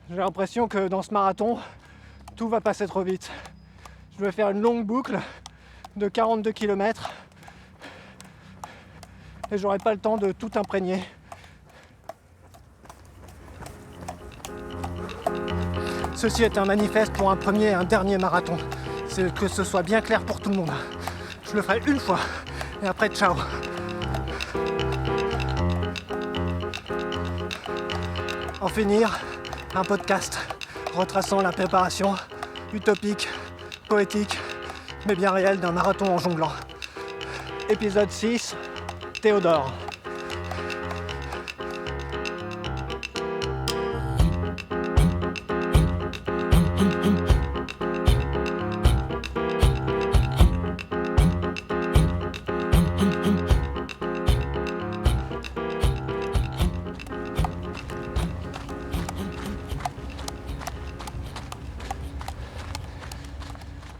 J'ai l'impression que dans ce marathon, tout va passer trop vite. Je vais faire une longue boucle de 42 km et j'aurai pas le temps de tout imprégner. Ceci est un manifeste pour un premier et un dernier marathon. C'est que ce soit bien clair pour tout le monde. Je le ferai une fois et après ciao. En finir, un podcast retraçant la préparation utopique, poétique, mais bien réelle d'un marathon en jonglant. Épisode 6, Théodore.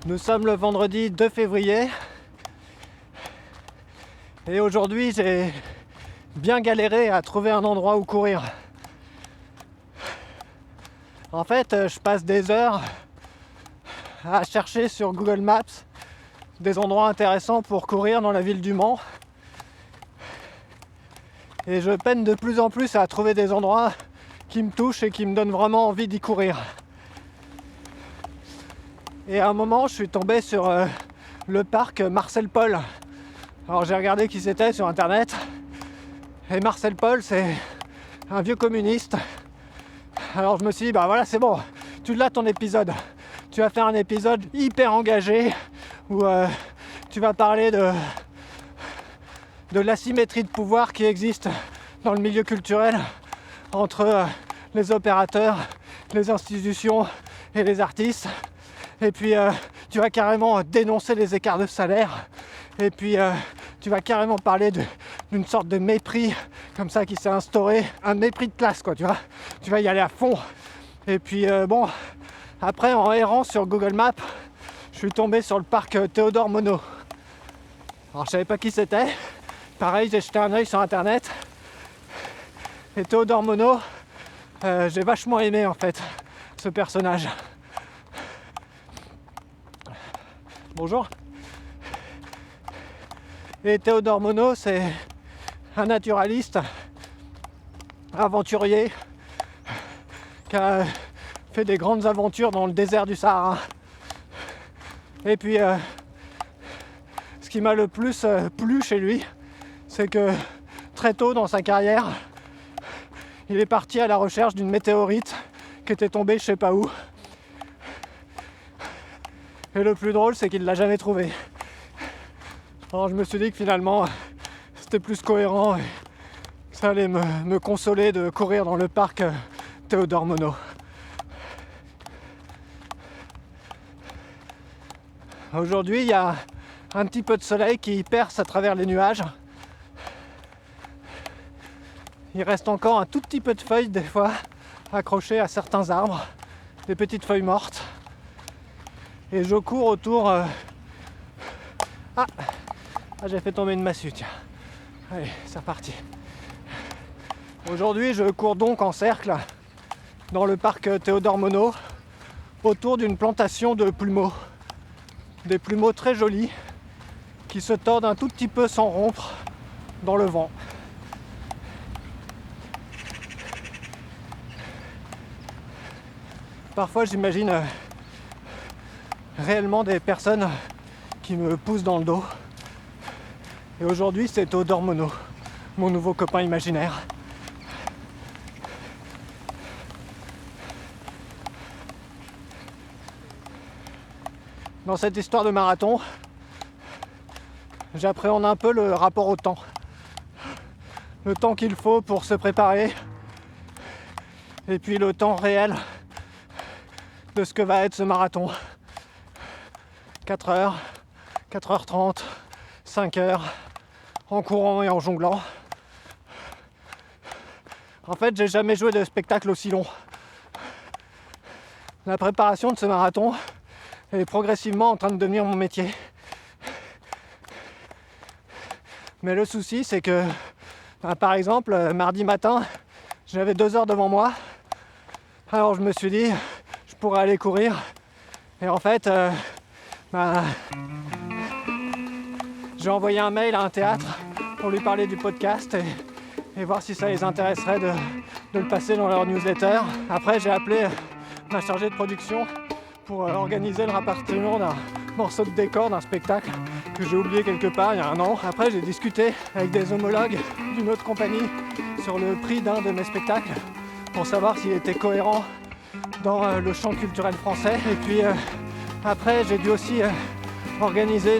Nous sommes le vendredi 2 février et aujourd'hui j'ai bien galéré à trouver un endroit où courir. En fait, je passe des heures à chercher sur Google Maps des endroits intéressants pour courir dans la ville du Mans et je peine de plus en plus à trouver des endroits qui me touchent et qui me donnent vraiment envie d'y courir. Et à un moment, je suis tombé sur le parc Marcel Paul. Alors j'ai regardé qui c'était sur internet. Et Marcel Paul, c'est un vieux communiste. Alors je me suis dit, bah voilà, c'est bon, tu l'as ton épisode. Tu vas faire un épisode hyper engagé où tu vas parler de l'asymétrie de pouvoir qui existe dans le milieu culturel entre les opérateurs, les institutions et les artistes. Et puis tu vas carrément dénoncer les écarts de salaire. Et puis tu vas carrément parler d'une sorte de mépris comme ça qui s'est instauré. Un mépris de classe quoi, tu vois. Tu vas y aller à fond. Et puis bon, après en errant sur Google Maps, je suis tombé sur le parc Théodore Monod. Alors je savais pas qui c'était. Pareil, j'ai jeté un œil sur internet. Et Théodore Monod, j'ai vachement aimé en fait ce personnage. Bonjour. Et Théodore Monod, c'est un naturaliste, aventurier, qui a fait des grandes aventures dans le désert du Sahara. Et puis, ce qui m'a le plus plu chez lui, c'est que très tôt dans sa carrière, il est parti à la recherche d'une météorite qui était tombée je sais pas où. Et le plus drôle, c'est qu'il ne l'a jamais trouvé. Alors je me suis dit que finalement, c'était plus cohérent et que ça allait me consoler de courir dans le parc Théodore Monod. Aujourd'hui, il y a un petit peu de soleil qui perce à travers les nuages. Il reste encore un tout petit peu de feuilles des fois accrochées à certains arbres, des petites feuilles mortes. Et je cours autour... j'ai fait tomber une massue, tiens. Allez, c'est reparti. Aujourd'hui, je cours donc en cercle dans le parc Théodore Monod autour d'une plantation de plumeaux. Des plumeaux très jolis qui se tordent un tout petit peu sans rompre dans le vent. Parfois, j'imagine... réellement des personnes qui me poussent dans le dos. Et aujourd'hui, c'est Théodore Monod, mon nouveau copain imaginaire. Dans cette histoire de marathon, j'appréhende un peu le rapport au temps. Le temps qu'il faut pour se préparer et puis le temps réel de ce que va être ce marathon. 4 heures, 4h30, 5 heures, en courant et en jonglant. En fait, j'ai jamais joué de spectacle aussi long. La préparation de ce marathon est progressivement en train de devenir mon métier. Mais le souci, c'est que, par exemple, mardi matin, j'avais 2 heures devant moi. Alors je me suis dit, je pourrais aller courir. Et en fait, j'ai envoyé un mail à un théâtre pour lui parler du podcast et voir si ça les intéresserait de le passer dans leur newsletter. Après, j'ai appelé ma chargée de production pour organiser le rapatriement d'un morceau de décor d'un spectacle que j'ai oublié quelque part il y a un an. Après, j'ai discuté avec des homologues d'une autre compagnie sur le prix d'un de mes spectacles pour savoir s'il était cohérent dans le champ culturel français. Et puis après, j'ai dû aussi organiser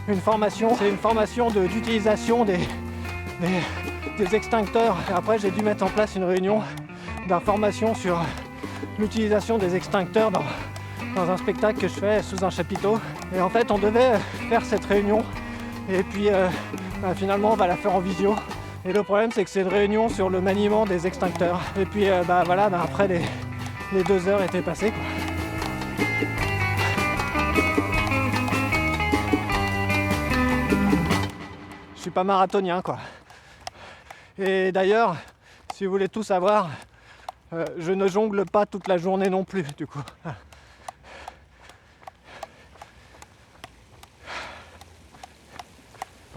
une formation. C'est une formation d'utilisation des extincteurs. Et après, j'ai dû mettre en place une réunion d'information sur l'utilisation des extincteurs dans un spectacle que je fais sous un chapiteau. Et en fait, on devait faire cette réunion et puis finalement, on va la faire en visio. Et le problème, c'est que c'est une réunion sur le maniement des extincteurs. Et puis après, les 2 heures étaient passées, quoi. Je suis pas marathonien, quoi. Et d'ailleurs, si vous voulez tout savoir, je ne jongle pas toute la journée non plus, du coup.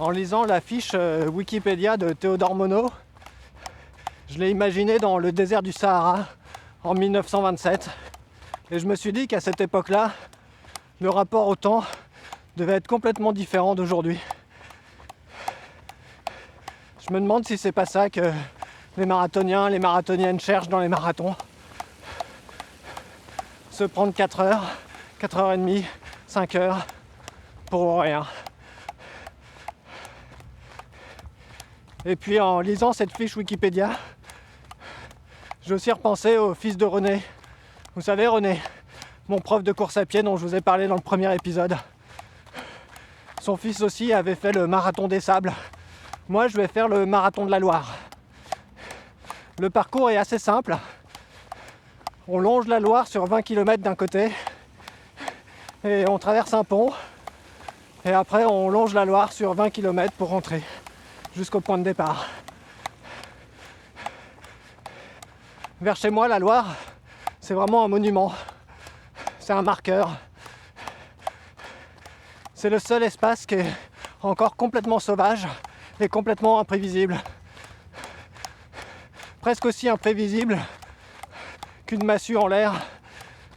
En lisant la fiche Wikipédia de Théodore Monod, je l'ai imaginé dans le désert du Sahara en 1927. Et je me suis dit qu'à cette époque-là, le rapport au temps devait être complètement différent d'aujourd'hui. Je me demande si c'est pas ça que les marathoniens, les marathoniennes cherchent dans les marathons. Se prendre 4 heures, 4h30, 5 heures pour rien. Et puis en lisant cette fiche Wikipédia, j'ai aussi repensé au fils de René. Vous savez, René, mon prof de course à pied dont je vous ai parlé dans le premier épisode. Son fils aussi avait fait le marathon des sables. Moi, je vais faire le marathon de la Loire. Le parcours est assez simple. On longe la Loire sur 20 km d'un côté et on traverse un pont. Et après, on longe la Loire sur 20 km pour rentrer jusqu'au point de départ. Vers chez moi, la Loire, c'est vraiment un monument. C'est un marqueur. C'est le seul espace qui est encore complètement sauvage et complètement imprévisible. Presque aussi imprévisible qu'une massue en l'air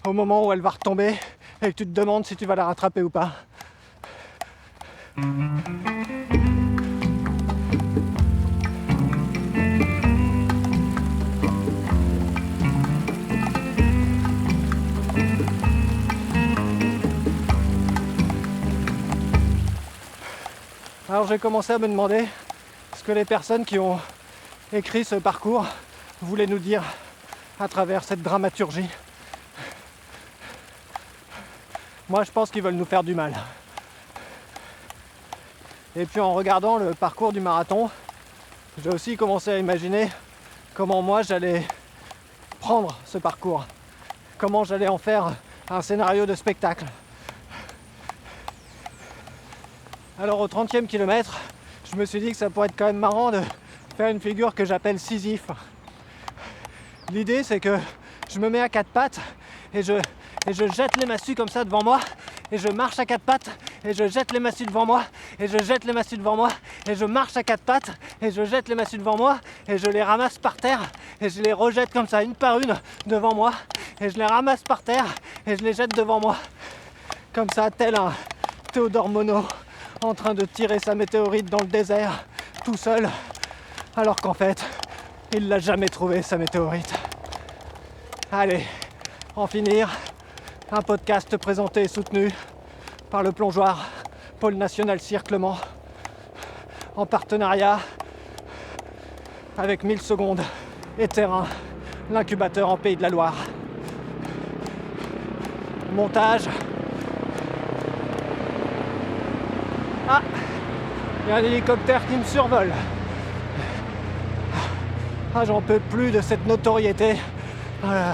au moment où elle va retomber et que tu te demandes si tu vas la rattraper ou pas. Alors j'ai commencé à me demander ce que les personnes qui ont écrit ce parcours voulaient nous dire à travers cette dramaturgie. Moi je pense qu'ils veulent nous faire du mal. Et puis en regardant le parcours du marathon, j'ai aussi commencé à imaginer comment moi j'allais prendre ce parcours, comment j'allais en faire un scénario de spectacle. Alors au 30e kilomètre, je me suis dit que ça pourrait être quand même marrant de faire une figure que j'appelle Sisyphe. L'idée c'est que je me mets à 4 pattes et je jette les massues comme ça devant moi et je marche à 4 pattes et je jette les massues devant moi et je jette les massues devant moi et je marche à 4 pattes et je jette les massues devant moi et je les ramasse par terre et je les rejette comme ça une par une devant moi et je les ramasse par terre et je les jette devant moi comme ça, tel un Théodore Monod en train de tirer sa météorite dans le désert tout seul alors qu'en fait il l'a jamais trouvé sa météorite. Allez, en finir, un podcast présenté et soutenu par le plongeoir Pôle National Cirque Le Mans en partenariat avec 1000 secondes et Terrain, l'incubateur en Pays de la Loire. Montage. Ah, il y a un hélicoptère qui me survole. Ah, j'en peux plus de cette notoriété. Voilà.